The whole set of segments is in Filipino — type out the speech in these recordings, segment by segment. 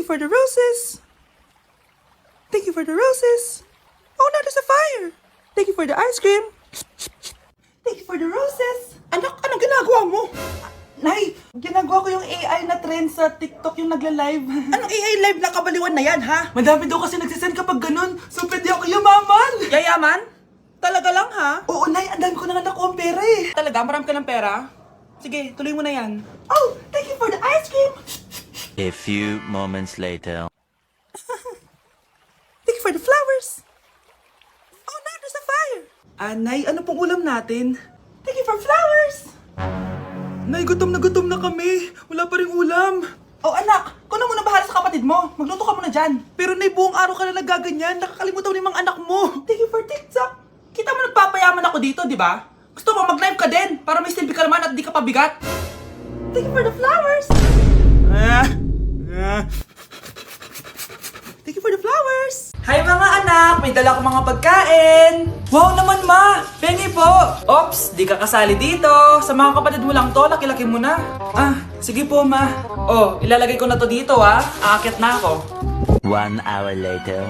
you for the roses. Thank you for the roses. Oh no, there's a fire. Thank you for the ice cream. Thank you for the roses. Anak, anong ginagawa mo? Nay, ginagawa ko yung AI na trend sa TikTok yung nagla-live. Anong AI live na kabaliwan na yan, ha? Madami daw kasi nagsisend kapag ganun, so pwede ako yumaman. Yayaman? Talaga lang, ha? Oo, Nay, ang dami ko na nga nakuha ang pera eh. Talaga? Marami ka ng pera? Sige, tuloy mo na yan. Oh, thank you for the ice cream. A few moments later. Thank you for the flowers. Oh no, there's a fire. Nay, ano pong ulam natin? Thank you for flowers. Nay, gutom na kami. Wala pa rin ulam. Oh anak, kung na muna bahala sa kapatid mo. Magluto ka muna dyan. Pero Nay, buong araw ka na nagaganyan. Nakakalimutan mo yung mga anak mo. Thank you for TikTok. Kita mo nagpapayaman ako dito, di ba? Gusto mo mag-live ka din para may silbi ka naman at di ka pabigat. Thank you for the flowers. Thank you for the flowers. Hi mga anak! May dala akong mga pagkain! Wow naman ma! Pengi po! Ops! Di ka kasali dito! Sa mga kapatid mo lang to, laki-laki mo na. Sige po ma. Oh, ilalagay ko na to dito Aakyat na ako. 1 hour later.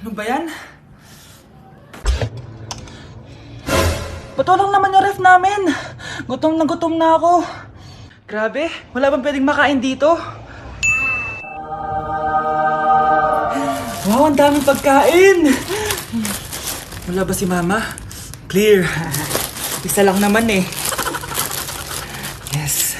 Ano ba yan? Bato lang naman yung ref namin. Gutom na ako. Grabe, wala bang pwedeng makain dito? Wow, ang daming pagkain! Wala ba si Mama? Clear. Isa lang naman eh. Yes.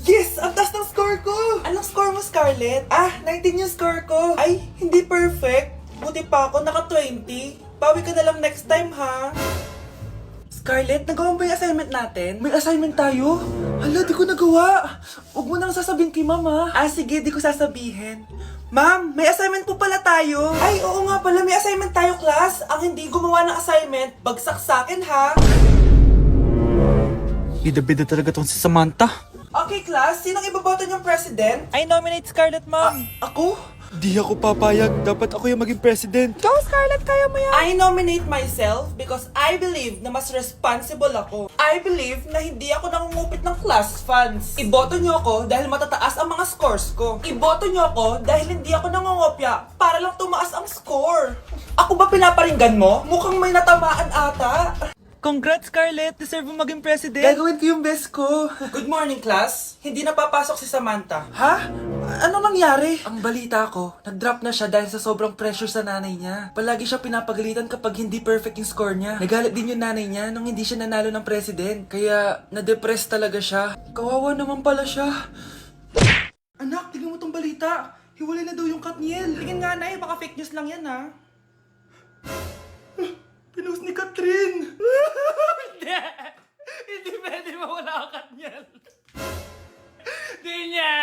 Yes! Ang taas ng score ko! Anong score mo, Scarlett? 19 yung score ko. Ay, hindi perfect. Buti pa ako, naka 20. Bawi ka na lang next time, ha? Scarlett, nagawa mo ba yung assignment natin? May assignment tayo? Hala, di ko nagawa. Huwag mo nang sasabihin kay Mama. Sige, di ko sasabihin. Ma'am, may assignment po pala tayo. Ay, oo nga pala, may assignment tayo, class. Ang hindi gumawa ng assignment, bagsak sa akin, ha? Bida-bida talaga tong si Samantha. Okay, class. Sinong iboboto niyong president? I nominate Scarlett, ma'am. Ako? Di ako papayag. Dapat ako yung maging president. Go, Scarlett! Kaya mo yan! I nominate myself because I believe na mas responsible ako. I believe na hindi ako nangungupit ng class funds. Iboto niyo ako dahil matataas ang mga scores ko. Iboto niyo ako dahil hindi ako nangungopya para lang tumaas ang score. Ako ba pinaparinggan mo? Mukhang may natamaan ata. Congrats, Scarlett! Deserve mo maging president! Gagawin ko yung best ko! Good morning, class! Hindi na papasok si Samantha. Ha? Ano nangyari? Ang balita ko, nag-drop na siya dahil sa sobrang pressure sa nanay niya. Palagi siya pinapagalitan kapag hindi perfect yung score niya. Nagalit din yung nanay niya nung hindi siya nanalo ng president. Kaya, na-depress talaga siya. Kawawa naman pala siya. Anak, tingnan mo tong balita. Hiwalay na daw yung Katniel. Tingin nga, Nay, baka fake news lang yan, ha? Pinost ni Catherine! Hindi! Hindi pwede mawala ang Katniel! Di niya!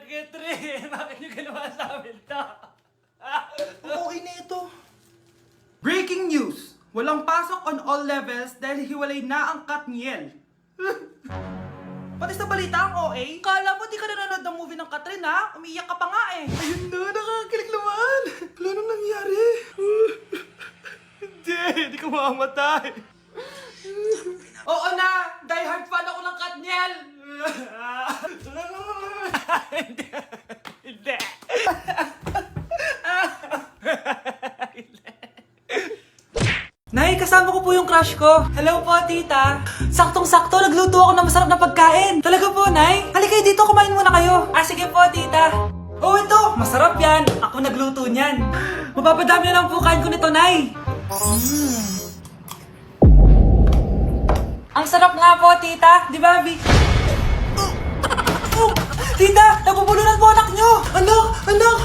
Catherine! Bakit niyo ginawa sa amin to? Okay na ito. Breaking news! Walang pasok on all levels dahil hiwalay na ang Katniel. Pati sa balita ang OA, kala mo di ka nanonood ng movie ng Catherine ha? Umiiyak ka pa nga eh. Ayun na, nakakakilig naman. Wala nang nangyari. Hindi ko mamamatay. Oo na, die hard fan ako ng Katniel. Hindi. Hindi. Nay, kasama ko po yung crush ko. Hello po, tita. Saktong-sakto, nagluto ako ng masarap na pagkain. Talaga po, Nay. Halika dito, kumain muna kayo. Sige po, tita. Oh, ito, masarap yan. Ako nagluto niyan. Mapapadami na lang po kain ko nito, Nay. Ang sarap nga po, tita. Di ba, Vic? Tita, nabubulunan po anak nyo. Anak! Anak!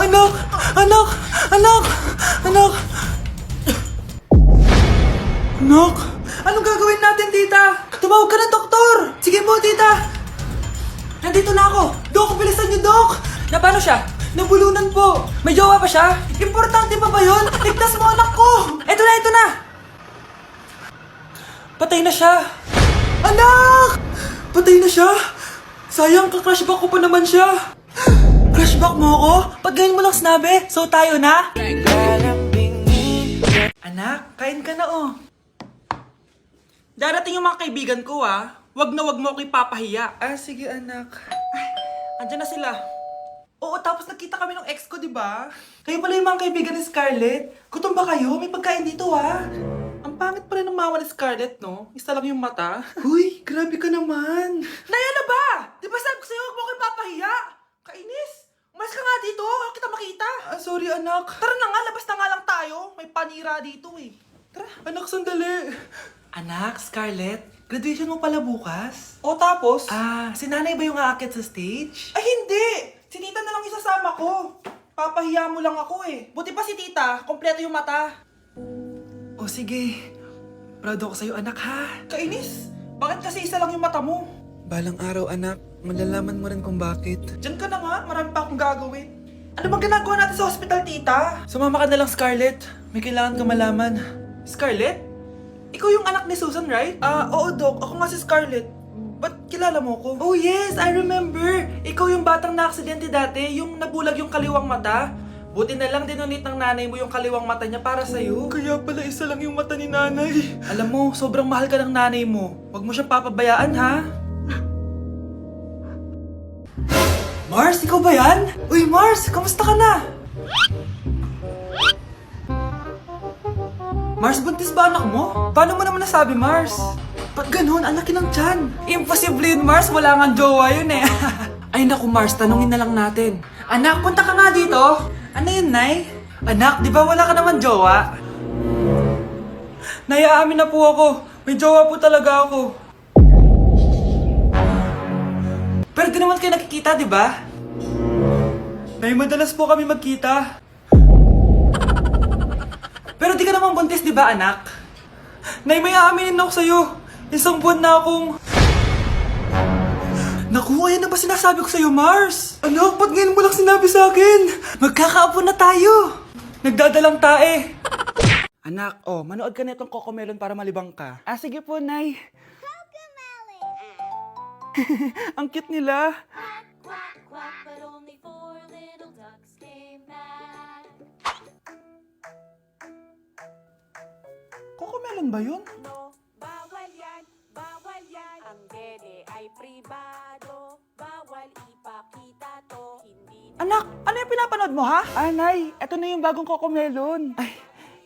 Anak! Anak! Anak! Anak! Anak! Anong gagawin natin, tita? Tumawag ka ng doktor! Sige po, tita! Nandito na ako! Dok, bilisan niyo, Dok! Na paano siya? Nabulunan po! May jowa pa siya? Importante pa ba yun? Ligtas mo anak ko! Ito na! Patay na siya! Anak! Patay na siya? Sayang, ka-crushback ko pa naman siya. Crushback mo ako? Ba't ganyan mo lang sinabi? So tayo na? Anak, kain ka na oh. Darating yung mga kaibigan ko ah. Wag na wag mo ako ipapahiya. Ah, sige anak. Ay, andyan na sila. Oo, tapos nagkita kami ng ex ko, di ba? Kayo pala yung mga kaibigan ni Scarlett. Gutom ba kayo? May pagkain dito ah. Ang pangit pala ng mama ni Scarlett, no? Isa lang yung mata. Huy, grabe ka naman. Naya na ba? Di ba sabi ko sa'yo, huwag mo ako ipapahiya? Kainis. Umalis ka nga dito. Huwag kita makita. Ah, sorry anak. Tara na nga, labas na nga lang tayo. May panira dito eh. Tara. Anak, sandali. Anak, Scarlett, graduation mo pala bukas? O tapos? Ah, si nanay ba yung aakit sa stage? Ay, hindi! Si tita na lang isasama ko. Papahiya mo lang ako eh. Buti pa si tita, kompleto yung mata. O sige, proud ako sa'yo anak ha. Kainis, bakit kasi isa lang yung mata mo? Balang araw anak, malalaman mo rin kung bakit. Diyan ka na nga, marami pa akong gagawin. Ano bang ginagawa natin sa hospital tita? Sumama ka na lang Scarlett, may kailangan ka malaman. Scarlett? Ikaw yung anak ni Susan, right? Oo, Doc. Ako nga si Scarlett. Ba't kilala mo ko? Oh, yes! I remember! Ikaw yung batang na-aksidente dati, yung nabulag yung kaliwang mata. Buti na lang dinonate ng nanay mo yung kaliwang mata niya para sa'yo. Kaya pala isa lang yung mata ni nanay. Alam mo, sobrang mahal ka ng nanay mo. Huwag mo siyang papabayaan, ha? Mars, ikaw ba yan? Uy, Mars! Kamusta ka na? Mars, buntis ba anak mo? Paano mo naman nasabi, Mars? Ba't ganun? Ang laki ng tiyan. Imposible yun, Mars. Wala nga jowa yun eh. Ay naku, Mars. Tanungin na lang natin. Anak, punta ka nga dito. Ano yun, Nay? Anak, di ba wala ka naman jowa? Nay, aamin na po ako. May jowa po talaga ako. Pero di naman kayo nakikita, di ba? Nay, madalas po kami magkita. Pero di ka naman buntis, di ba anak? Nay, may aaminin ako sa'yo. Isang buwan na akong... Naku, ayan na ba sinasabi ko sa'yo, Mars? Anak, ba't ngayon mo lang sinabi sa akin? Magkakaapo na tayo. Nagdadalang tae. Anak, manood ka na itong Cocomelon para malibang ka. Ah, sige po, Nay. Ang cute nila. Quack, quack, but only 4 little ducks came back. Cocomelon ba yun? No, bawal yan, bawal yan. Ang dede ay pribado, bawal ipakita to. Hindi Anak, ano yung pinapanood mo, ha? Ah, Nay, eto na yung bagong Cocomelon. Ay,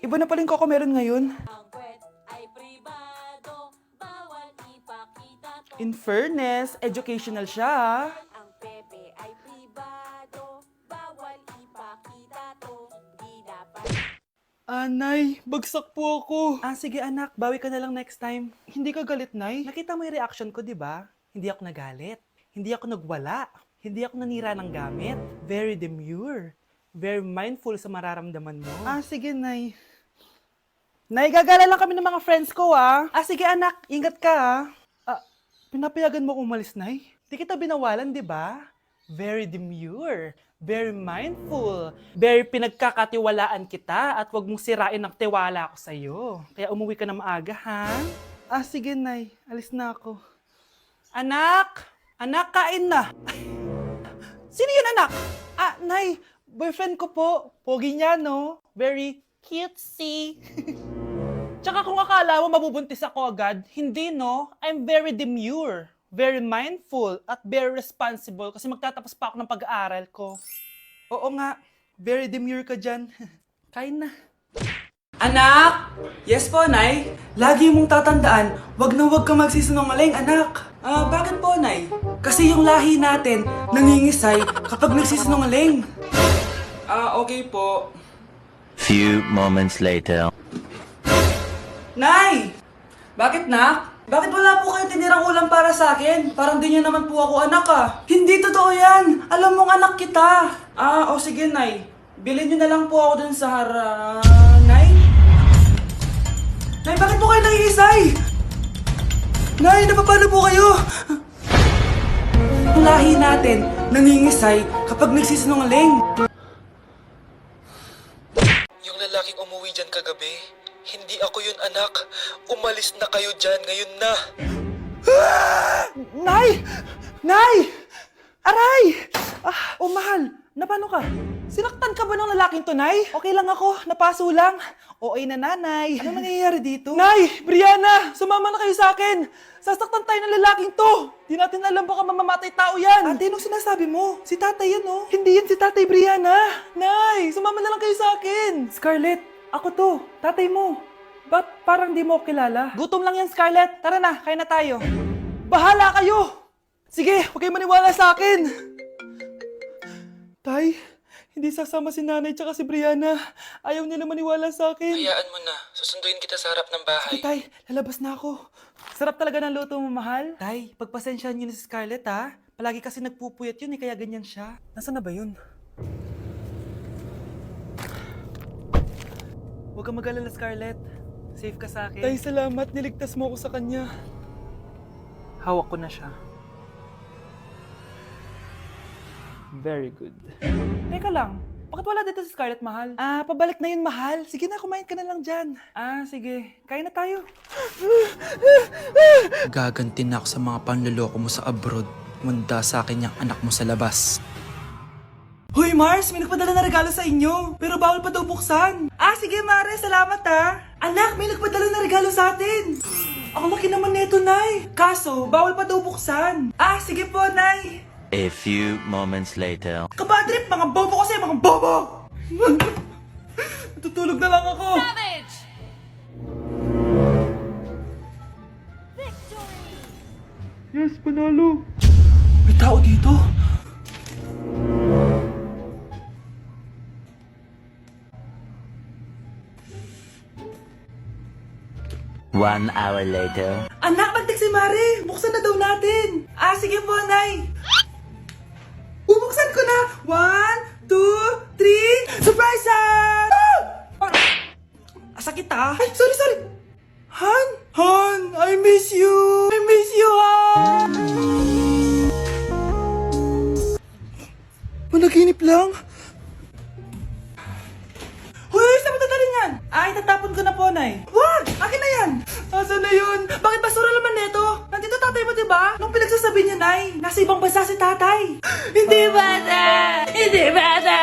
iba na pala yung Cocomelon ngayon. ang kwet ay pribado, bawal ipakita to. In fairness, educational siya, ha? Ang pepe ay pribado, bawal ipakita to. Hindi dapat. Nay, bagsak po ako. Ah, sige anak, bawi ka na lang next time. Hindi ka galit, Nay? Nakita mo yung reaction ko, di ba? Hindi ako nagalit. Hindi ako nagwala. Hindi ako nanira ng gamit. Very demure. Very mindful sa mararamdaman mo. Ah, sige, Nay. Nay, gagala lang kami ng mga friends ko, ah. Ah, sige anak, ingat ka, ah. Pinapayagan mo kong umalis, Nay? Di kita binawalan, di ba? Very demure. Very mindful. Very pinagkakatiwalaan kita at wag mong sirain ang tiwala ko sa'yo. Kaya umuwi ka na maaga, ha? Ah, sige, Nay. Alis na ako. Anak! Anak, kain na! Sino yun, anak? Ah, Nay. Boyfriend ko po. Pogi niya, no? Very cutesy. Tsaka kung akala mo mabubuntis ako agad, hindi, no? I'm very demure. Very mindful at very responsible kasi magtatapos pa ako ng pag-aaral ko. Oo nga, very demure ka dyan. Kain na. Anak! Yes po, Nay? Lagi mong tatandaan, wag na wag ka magsisinungaling, anak. Bakit po, Nay? Kasi yung lahi natin nangingisay kapag nagsisinungaling. Okay po. Few moments later. Nay! Bakit, nak? Bakit wala po kayong tinirang ulam para sa akin? Parang di niyo naman po ako anak, ah. Hindi totoo yan! Alam mong anak kita! Sige, Nay. Bilhin niyo na lang po ako dun sa Nay? Nay, bakit po kayo nangiisay? Nay, napapano po kayo? Ang lahi natin nangingisay kapag nagsisinungaling. Yung lalaking umuwi dyan kagabi, hindi ako yun, anak. Umalis na kayo dyan ngayon na. Nay! Nay! Aray! Oh, mahal. Napano ka? Sinaktan ka ba ng lalaking to, Nay? Okay lang ako. Napaso lang. OA na nanay. Ano nangyayari dito? Nay! Brianna! Sumama na kayo sa akin! Sasaktan tayo ng lalaking to! Di natin alam baka mamamatay tao yan! Ate, anong sinasabi mo? Si tatay yan, oh. Hindi yan si tatay, Brianna! Nay! Sumama na lang kayo sa akin! Scarlett, ako to. Tatay mo. Ba't parang di mo ako kilala? Gutom lang yan, Scarlett. Tara na, kain na tayo. Bahala kayo! Sige, huwag kayo maniwala sa akin! Tay, hindi sasama si nanay tsaka si Brianna. Ayaw nila maniwala sa akin. Hayaan mo na. Susunduin kita sa harap ng bahay. Sige, Tay, lalabas na ako. Sarap talaga ng luto mo, mahal. Tay, pagpasensyahan niyo na si Scarlett, ha? Palagi kasi nagpupuyat yun, kaya ganyan siya. Nasaan na ba yun? Huwag kang mag-alala, Scarlett. Safe ka sa akin. Tay, salamat. Niligtas mo ako sa kanya. Hawak ko na siya. Very good. Teka lang, bakit wala dito si Scarlett, mahal? Pabalik na yun, mahal. Sige na, kumain ka na lang dyan. Sige. Kain na tayo. Gaganti na ako sa mga panluloko mo sa abroad. Munda sa akin yung anak mo sa labas. Hoy, Mars! May nagpadala na regalo sa inyo. Pero bawal pa daw buksan. Sige, Mare. Salamat, ha. Anak, may nagpadala na regalo sa atin. Ang laki naman neto, Nay. Kaso, bawal pa daw buksan. Sige po, Nay. A few moments later. Kabadrip, mga bobo kasi, mga bobo! Tutulog na lang ako. Savage! Yes, panalo. May tao dito. One hour later. Anak, magtik si Mare. Buksan na daw natin. Sige po, Nay. Bubuksan ko na. 1, 2, 3. Surprise! Sakit, ha? Ay, sorry. Han? Han, I miss you. I miss you, Han. Managinip lang. Hoy, saan mo dadalhin yan? Itatapon ko na po, Nay. Wag! Akin na yan! Asan na yun? Bakit basura naman neto? Nandito tatay mo, diba? Nung pinagsasabi niya, Nay, nasa ibang bansa si tatay. Hindi bata! Hindi bata!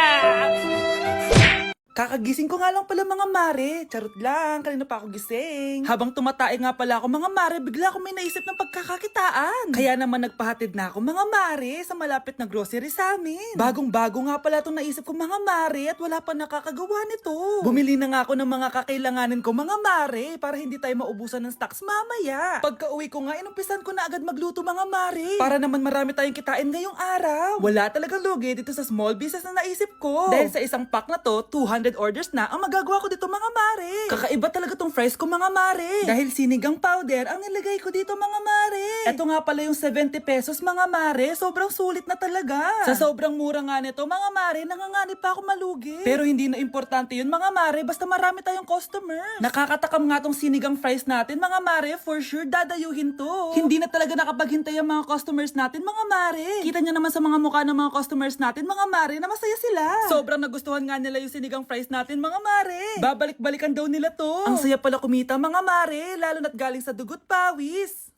Kakagising ko nga lang pala, mga mare. Charot lang, kanina pa ako gising. Habang tumatae nga pala ako, mga mare, bigla ako may naisip ng pagkakakitaan. Kaya naman nagpahatid na ako, mga mare, sa malapit na grocery sa amin. Bagong-bago nga pala itong naisip ko, mga mare, at wala pa nakakagawa nito. Bumili na nga ako ng mga kakailanganin ko, mga mare, para hindi tayo maubusan ng stocks mamaya. Pagka uwi ko nga, inumpisan ko na agad magluto, mga mare. Para naman marami tayong kitain ngayong araw. Wala talagang lugi dito sa small business na naisip ko. Dahil sa isang pack na to, 200 orders na ang magagawa ko dito, mga mare. Kakaiba talaga tong fries ko, mga mare. Dahil sinigang powder ang nilagay ko dito, mga mare. Ito nga pala yung 70 pesos, mga mare. Sobrang sulit na talaga. Sa sobrang mura nga nito, mga mare, nanganganib pa ako malugi. Pero hindi na importante yun, mga mare, basta marami tayong customers. Nakakatakam nga tong sinigang fries natin, mga mare. For sure, dadayuhin to. Hindi na talaga nakapaghintay ang mga customers natin, mga mare. Kita niya naman sa mga mukha ng mga customers natin, mga mare, na masaya sila. Sobrang nagustuhan nga nila yung sinigang fries natin, mga mare. Babalik-balikan daw nila to. Ang saya pala kumita, mga mare, lalo na't galing sa dugot pawis.